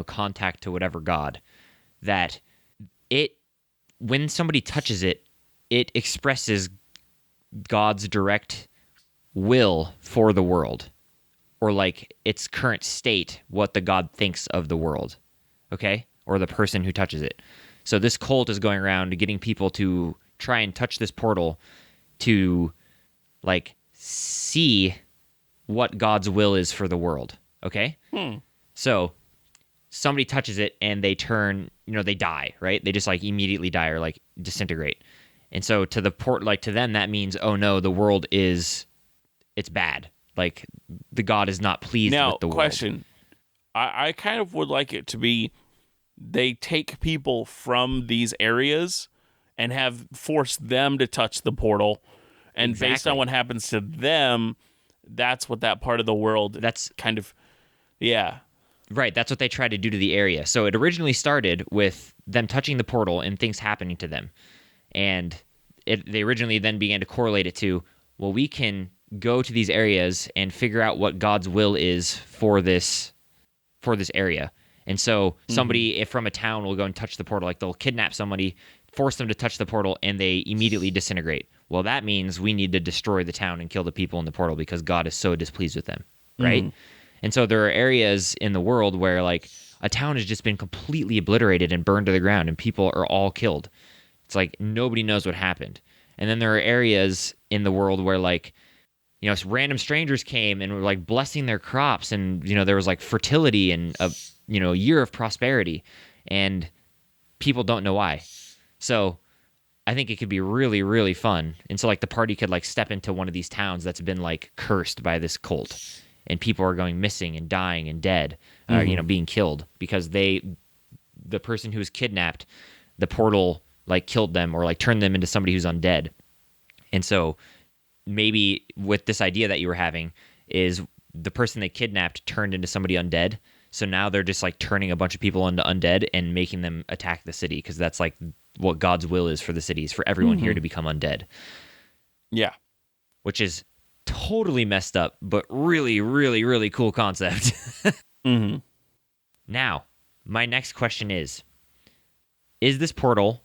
contact to whatever god, that when somebody touches it, it expresses God's direct will for the world, or like its current state, what the god thinks of the world, okay, or the person who touches it. So this cult is going around getting people to try and touch this portal to like see what God's will is for the world, okay? So somebody touches it and they turn, they die, right? They just like immediately die or like disintegrate. And so to to them, that means, oh no, the world it's bad. Like the God is not pleased with the world. Now, question. I kind of would like it to be they take people from these areas and have forced them to touch the portal. And exactly. Based on what happens to them, that's what that part of the world, that's kind of, yeah. Right, that's what they tried to do to the area. So it originally started with them touching the portal and things happening to them. And they originally then began to correlate it to, well, we can go to these areas and figure out what God's will is for this area. And so somebody from a town will go and touch the portal, like they'll kidnap somebody, force them to touch the portal, and they immediately disintegrate. Well, that means we need to destroy the town and kill the people in the portal because God is so displeased with them, right? Mm-hmm. And so there are areas in the world where like a town has just been completely obliterated and burned to the ground and people are all killed. It's like nobody knows what happened. And then there are areas in the world where like, random strangers came and were like blessing their crops, and there was like fertility and a year of prosperity, and people don't know why. So I think it could be really, really fun. And so like the party could like step into one of these towns that's been like cursed by this cult, and people are going missing and dying and dead, being killed because the person who was kidnapped, the portal like killed them or like turned them into somebody who's undead. And so maybe with this idea that you were having is the person they kidnapped turned into somebody undead. So now they're just like turning a bunch of people into undead and making them attack the city because that's like what God's will is for the city, is for everyone here to become undead. Yeah. Which is totally messed up, but really, really, really cool concept. Now, my next question is this portal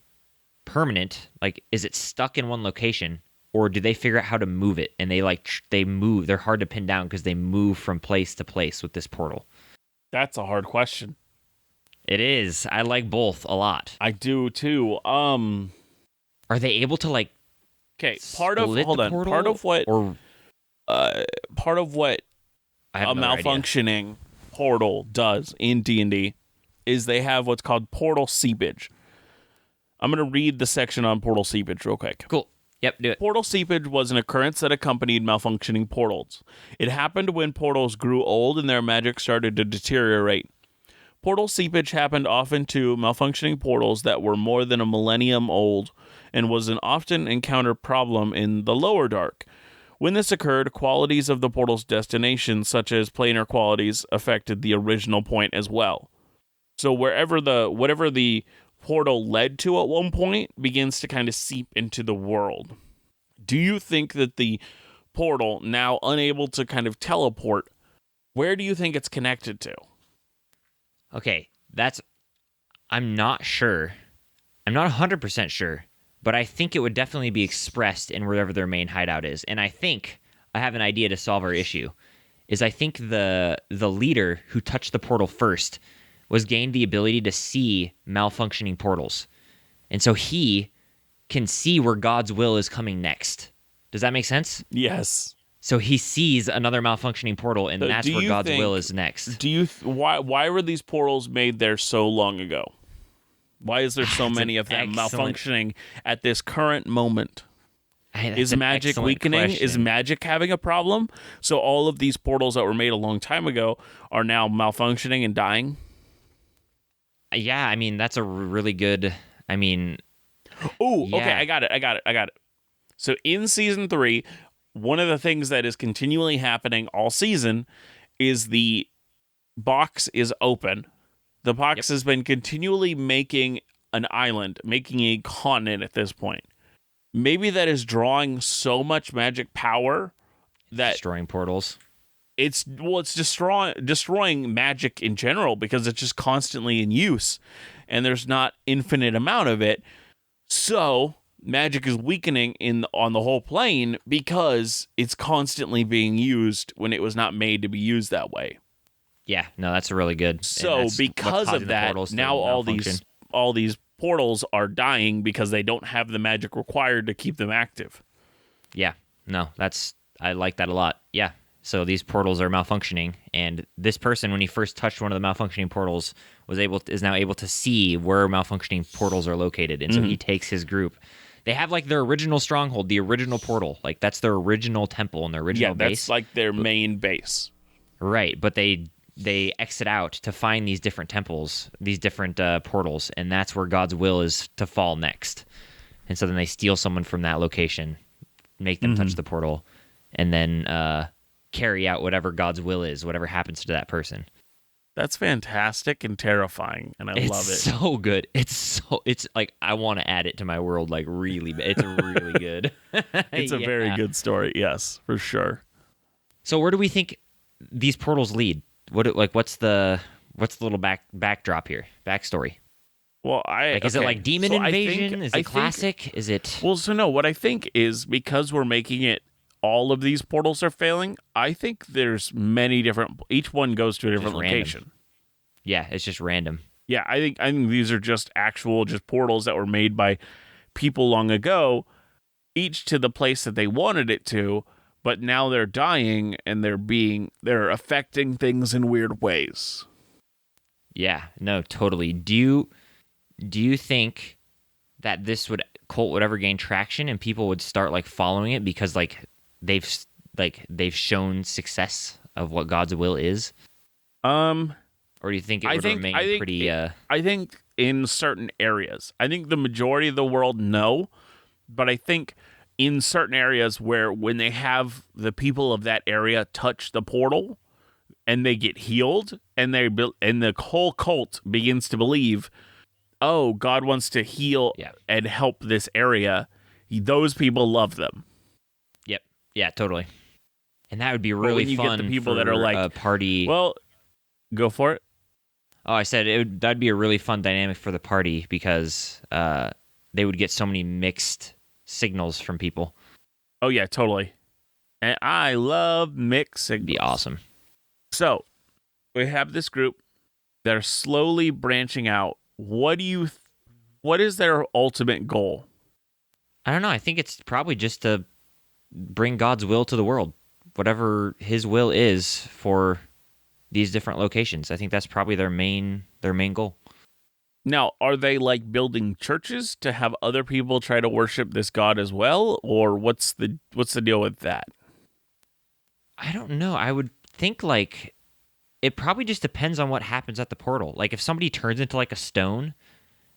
permanent? Like, is it stuck in one location, or do they figure out how to move it? And they move. They're hard to pin down because they move from place to place with this portal. That's a hard question. It is. I like both a lot. I do too. Are they able to like? Okay, part of what a malfunctioning portal does in D&D is they have what's called portal seepage. I'm going to read the section on portal seepage real quick. Cool. Yep, do it. Portal seepage was an occurrence that accompanied malfunctioning portals. It happened when portals grew old and their magic started to deteriorate. Portal seepage happened often to malfunctioning portals that were more than a millennium old and was an often encountered problem in the lower dark. When this occurred, qualities of the portal's destination, such as planar qualities, affected the original point as well. So whatever the portal led to at one point begins to kind of seep into the world. Do you think that the portal, now unable to kind of teleport, where do you think it's connected to? Okay, I'm not sure. I'm not 100% sure, but I think it would definitely be expressed in wherever their main hideout is. And I think I have an idea to solve our issue. I think the leader who touched the portal first was gained the ability to see malfunctioning portals. And so he can see where God's will is coming next. Does that make sense? Yes. So he sees another malfunctioning portal, and So that's do where you God's will think? is next. Do you? Why were these portals made there so long ago? Why is there so That's an many of them excellent. malfunctioning at this current moment? That's Is an magic excellent weakening? Is question. magic having a problem? So all of these portals that were made a long time ago are now malfunctioning and dying? Yeah, I mean that's a really good. I mean, Oh, okay, yeah. I got it. So in season 3, one of the things that is continually happening all season is the box is open. The Yep. box has been continually making an island, making a continent at this point. Maybe that is drawing so much magic power that Destroying portals. it's destroying magic in general because it's just constantly in use and there's not infinite amount of it. So magic is weakening on the whole plane because it's constantly being used when it was not made to be used that way. Yeah, no, that's really good, and So that's what's because causing of the that, portals to now malfunction. all these portals are dying because they don't have the magic required to keep them active. Yeah, no, that's I like that a lot. Yeah, so these portals are malfunctioning, and this person, when he first touched one of the malfunctioning portals, is now able to see where malfunctioning portals are located, and so he takes his group. They have like their original stronghold, the original portal, like that's their original temple and their Yeah, original that's base. like their main base. Right, but they exit out to find these different temples, these different portals, and that's where God's will is to fall next. And so then they steal someone from that location, make them touch the portal, and then carry out whatever God's will is, whatever happens to that person. That's fantastic and terrifying, and I It's love it. so good. It's like I want to add it to my world, like really. It's really good. It's a very Yeah. good story, yes, for sure. So where do we think these portals lead? What's the little backdrop here? Backstory. Well, Like, is it like demon invasion? Is it classic? Is it? Well, so no, what I think is because we're making it all of these portals are failing, I think there's many different each one goes to a different random. location. Yeah, it's just random. Yeah, I think these are just actual just portals that were made by people long ago, each to the place that they wanted it to, but now they're dying and they're affecting things in weird ways. Yeah, no, totally. Do you think that this cult would ever gain traction and people would start like following it because they've they've shown success of what God's will is? Um Or do you think it I would think remain I think pretty I think in certain areas. I think the majority of the world no, but I think in certain areas where when they have the people of that area touch the portal and they get healed and and the whole cult begins to believe, "Oh, God wants to heal yeah. and help this area." Those people love them. Yep. Yeah, totally. And that would be But really when you get the fun people that are for a like, party. "Well, go for it." Oh, I said that'd be a really fun dynamic for the party because they would get so many mixed signals from people. Oh yeah, totally. And I love mixed It'd be signals. awesome. So we have this group that are slowly branching out. What is their ultimate goal? I don't know. I think it's probably just to bring God's will to the world, whatever His will is for these different locations. I think that's probably their main goal. Now, are they like building churches to have other people try to worship this god as well, or what's the deal with that? I don't know. I would think like it probably just depends on what happens at the portal. Like if somebody turns into like a stone,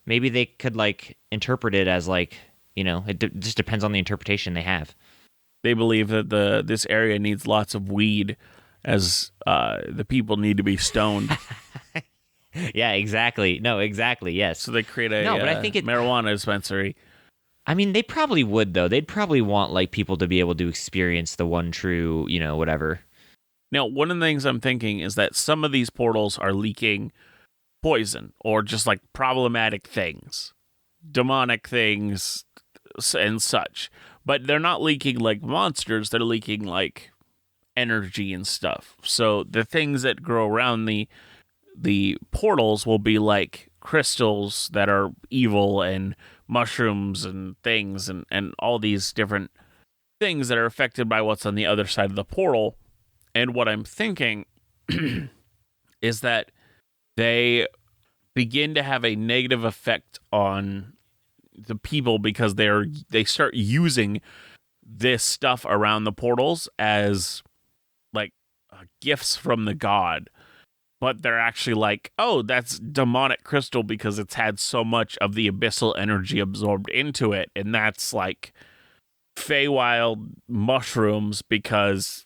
maybe they could like interpret it as like, just depends on the interpretation they have. They believe that this area needs lots of weed, as the people need to be stoned. Yeah, exactly. No, exactly. Yes. So they create a No, but I think marijuana dispensary. I mean, they probably would though. They'd probably want like people to be able to experience the one true, whatever. Now, one of the things I'm thinking is that some of these portals are leaking poison or just like problematic things, demonic things, and such. But they're not leaking like monsters, they're leaking like energy and stuff. So the things that grow around the portals will be like crystals that are evil and mushrooms and things and all these different things that are affected by what's on the other side of the portal. And what I'm thinking is that they begin to have a negative effect on the people because they start using this stuff around the portals as like gifts from the god, but they're actually like, oh, that's demonic crystal because it's had so much of the abyssal energy absorbed into it, and that's like Feywild mushrooms because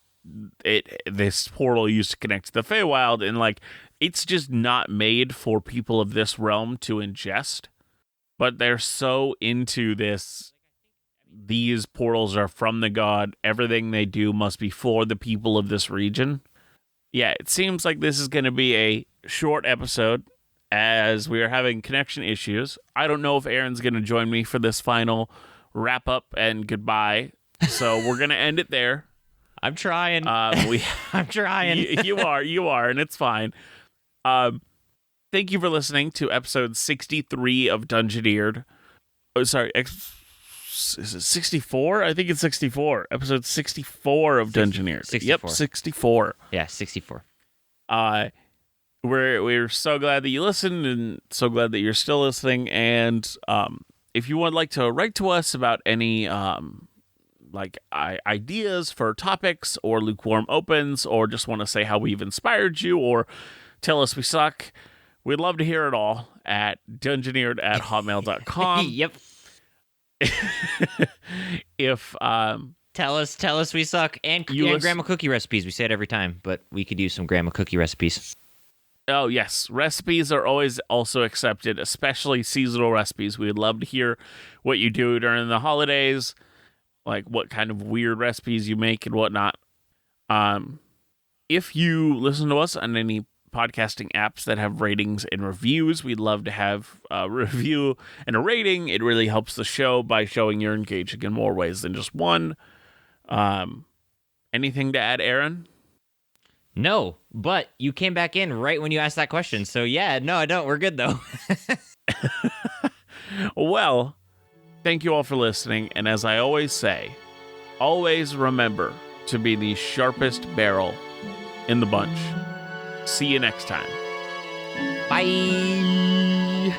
this portal used to connect to the Feywild, and like it's just not made for people of this realm to ingest. But they're so into this. These portals are from the god. Everything they do must be for the people of this region. Yeah, it seems like this is going to be a short episode as we are having connection issues. I don't know if Aaron's going to join me for this final wrap up and goodbye. So we're going to end it there. I'm trying. I'm trying. You are, and it's fine. Thank you for listening to episode 63 of Dungeoneered. Oh, sorry. Is it 64? I think it's 64. Episode 64 of Dungeoneered. 64. Yep, 64. Yeah, 64. We're so glad that you listened and so glad that you're still listening. And if you would like to write to us about any ideas for topics or lukewarm opens, or just want to say how we've inspired you or tell us we suck, we'd love to hear it all at dungeoneered@hotmail.com. Yep. If tell us we suck, and grandma cookie recipes. We say it every time, but we could use some grandma cookie recipes. Oh yes, recipes are always also accepted, especially seasonal recipes. We would love to hear what you do during the holidays, like what kind of weird recipes you make and whatnot. If you listen to us on any podcasting apps that have ratings and reviews, we'd love to have a review and a rating. It really helps the show by showing you're engaging in more ways than just one. Anything to add, Aaron? No, but you came back in right when you asked that question. So yeah, no, I don't. We're good though. Well, thank you all for listening. And as I always say, always remember to be the sharpest barrel in the bunch. See you next time. Bye.